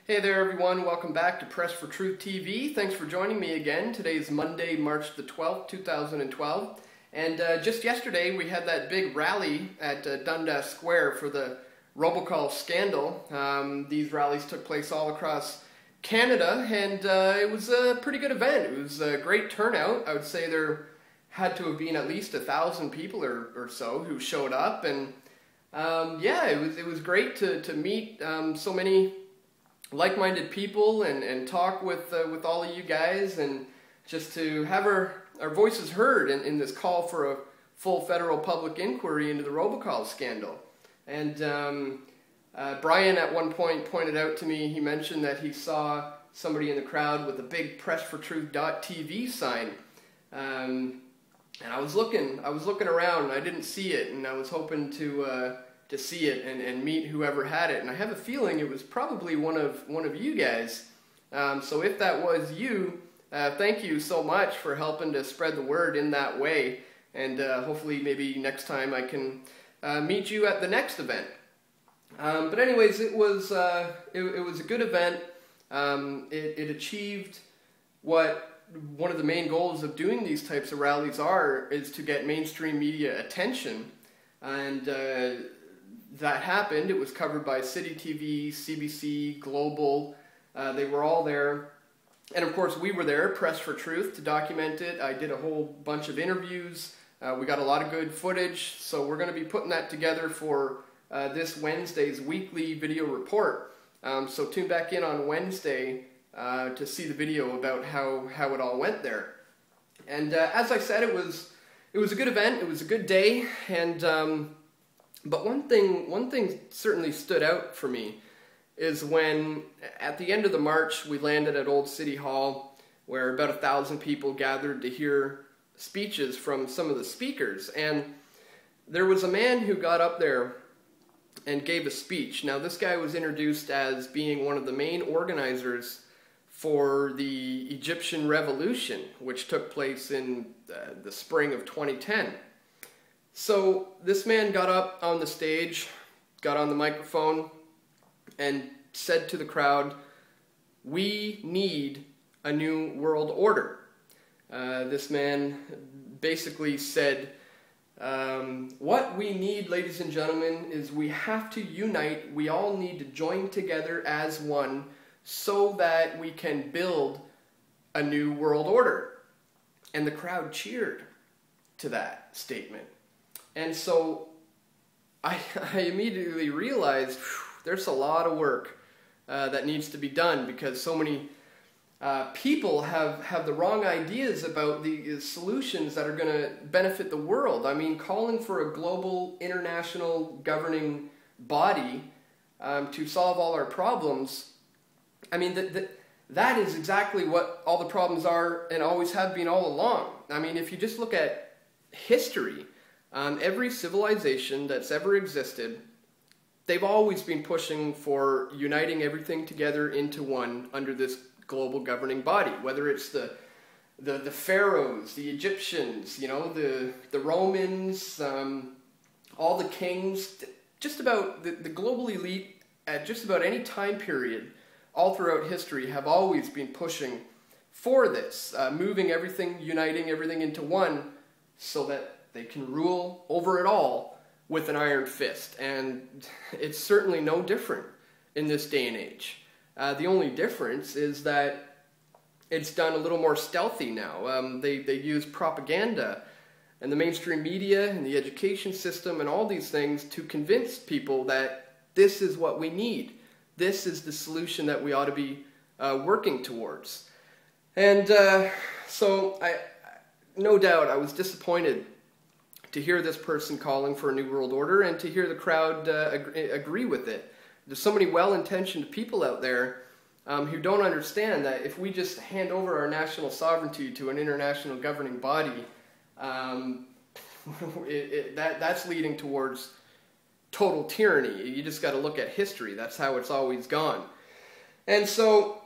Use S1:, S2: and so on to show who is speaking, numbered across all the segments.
S1: Hey there everyone, welcome back to Press for Truth TV. Thanks for joining me again. Today is Monday, March the 12th, 2012. And just yesterday we had that big rally at Dundas Square for the robocall scandal. These rallies took place all across Canada and it was a pretty good event. It was a great turnout. I would say there had to have been at least 1,000 people or so who showed up. And yeah, it was great to meet so many like-minded people and talk with all of you guys, and just to have our voices heard in this call for a full federal public inquiry into the robocall scandal. And Brian at one point pointed out to me, he mentioned that he saw somebody in the crowd with a big pressfortruth.tv sign. And I was looking around and I didn't see it, and I was hoping to see it and meet whoever had it, and I have a feeling it was probably one of you guys. So if that was you, thank you so much for helping to spread the word in that way, and hopefully maybe next time I can meet you at the next event. But anyways, it was a good event. It achieved what one of the main goals of doing these types of rallies is to get mainstream media attention, and that happened. It was covered by City TV, CBC, Global. They were all there. And of course we were there, Press for Truth, to document it. I did a whole bunch of interviews. We got a lot of good footage. So we're going to be putting that together for this Wednesday's weekly video report. So tune back in on Wednesday to see the video about how it all went there. And as I said, it was a good event. It was a good day. And but one thing certainly stood out for me is when, at the end of the march, we landed at Old City Hall, where about 1,000 people gathered to hear speeches from some of the speakers. And there was a man who got up there and gave a speech. Now, this guy was introduced as being one of the main organizers for the Egyptian Revolution, which took place in the spring of 2010. So this man got up on the stage, got on the microphone, and said to the crowd, "We need a new world order." This man basically said, what we need, ladies and gentlemen, is we have to unite. We all need to join together as one so that we can build a new world order. And the crowd cheered to that statement. And so I immediately realized there's a lot of work that needs to be done, because so many people have the wrong ideas about the solutions that are going to benefit the world. I mean, calling for a global international governing body to solve all our problems, I mean, that is exactly what all the problems are and always have been all along. I mean, if you just look at history, every civilization that's ever existed, they've always been pushing for uniting everything together into one under this global governing body. Whether it's the pharaohs, the Egyptians, you know, the Romans, all the kings, just about the global elite at just about any time period, all throughout history, have always been pushing for this, moving everything, uniting everything into one, so that they can rule over it all with an iron fist. And it's certainly no different in this day and age. The only difference is that it's done a little more stealthy now. They use propaganda and the mainstream media and the education system and all these things to convince people that this is what we need. This is the solution that we ought to be working towards. And so no doubt I was disappointed to hear this person calling for a new world order and to hear the crowd agree with it. There's so many well-intentioned people out there who don't understand that if we just hand over our national sovereignty to an international governing body, that's leading towards total tyranny. You just got to look at history. That's how it's always gone. And so,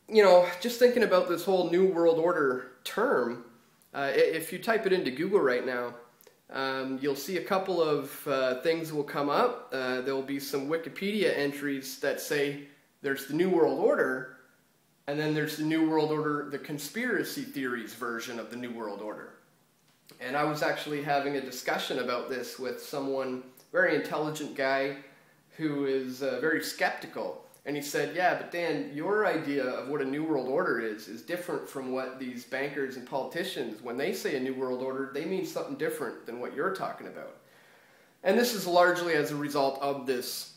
S1: you know, just thinking about this whole New World Order term, if you type it into Google right now, you'll see a couple of things will come up. There will be some Wikipedia entries that say there's the New World Order, and then there's the New World Order, the conspiracy theories version of the New World Order. And I was actually having a discussion about this with someone, very intelligent guy, who is very skeptical. And he said, yeah, but Dan, your idea of what a New World Order is different from what these bankers and politicians, when they say a New World Order, they mean something different than what you're talking about. And this is largely as a result of this,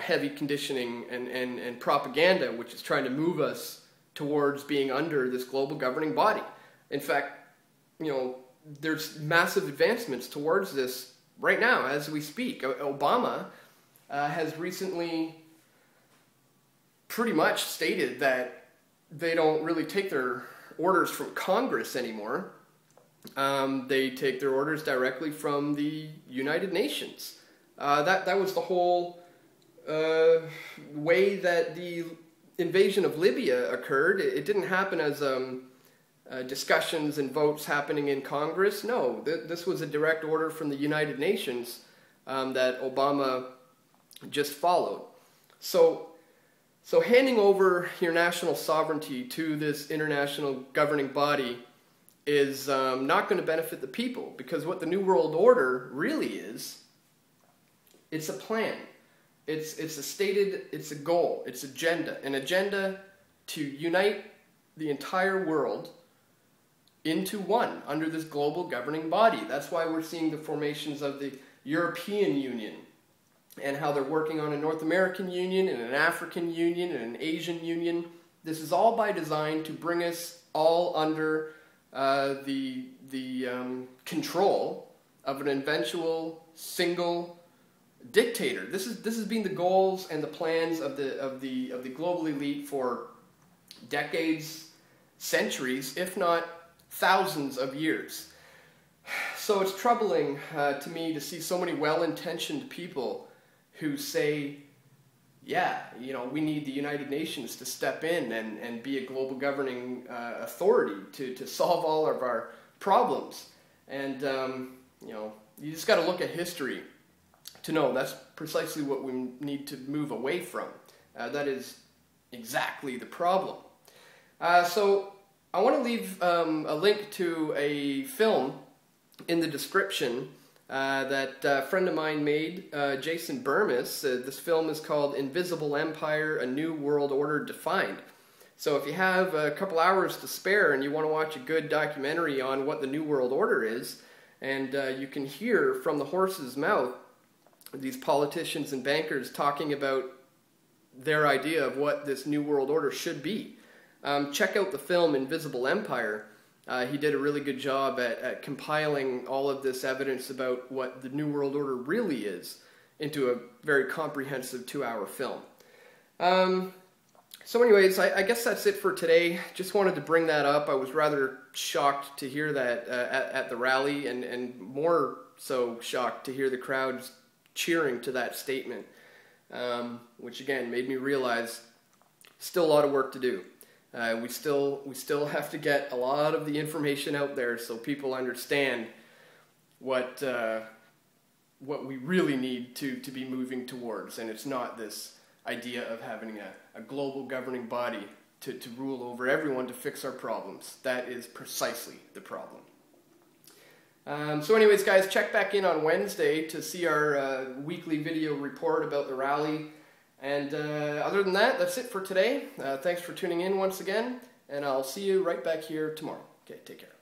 S1: heavy conditioning and propaganda, which is trying to move us towards being under this global governing body. In fact, there's massive advancements towards this right now as we speak. Obama has recently pretty much stated that they don't really take their orders from Congress anymore. They take their orders directly from the United Nations. That was the whole way that the invasion of Libya occurred. It didn't happen as discussions and votes happening in Congress. No, this was a direct order from the United Nations that Obama just followed. So handing over your national sovereignty to this international governing body is not going to benefit the people, because what the New World Order really is, it's a plan. It's a goal, it's an agenda to unite the entire world into one under this global governing body. That's why we're seeing the formations of the European Union and how they're working on a North American Union and an African Union and an Asian Union. This is all by design to bring us all under the control of an eventual single dictator. This has been the goals and the plans of the global elite for decades, centuries, if not thousands of years. So it's troubling to me to see so many well-intentioned people who say, yeah, we need the United Nations to step in and be a global governing authority to solve all of our problems. And, you just got to look at history to know that's precisely what we need to move away from. That is exactly the problem. So I want to leave a link to a film in the description that a friend of mine made, Jason Burmis. This film is called Invisible Empire, A New World Order Defined. So if you have a couple hours to spare and you want to watch a good documentary on what the New World Order is, and you can hear from the horse's mouth these politicians and bankers talking about their idea of what this New World Order should be. Check out the film Invisible Empire. He did a really good job at compiling all of this evidence about what the New World Order really is into a very comprehensive 2-hour film. So anyways, I guess that's it for today. Just wanted to bring that up. I was rather shocked to hear that at the rally, and more so shocked to hear the crowds cheering to that statement, which again made me realize still a lot of work to do. We still have to get a lot of the information out there so people understand what we really need to be moving towards, and it's not this idea of having a global governing body to rule over everyone to fix our problems. That is precisely the problem. So anyways, guys, check back in on Wednesday to see our weekly video report about the rally. And other than that, that's it for today. Thanks for tuning in once again, and I'll see you right back here tomorrow. Okay, take care.